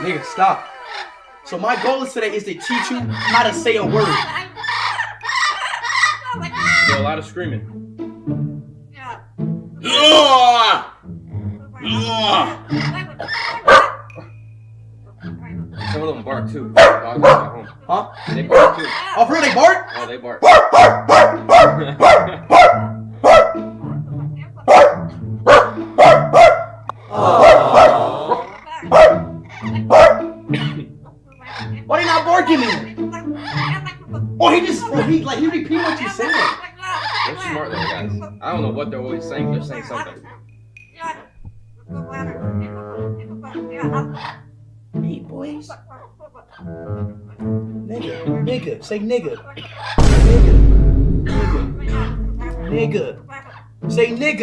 Nigga, stop. So my goal is today is to teach you how to say a word. There's a lot of screaming. Some of them bark too. Dogs at home. Huh? They bark too. Oh, for real, they bark? Oh, they bark. Why they not barking then? Oh, he repeat what you said. They're smart little guys. I don't know what they're always saying. They're saying something. Hey, boys. Nigga, say nigga. Nigga. Say nigga.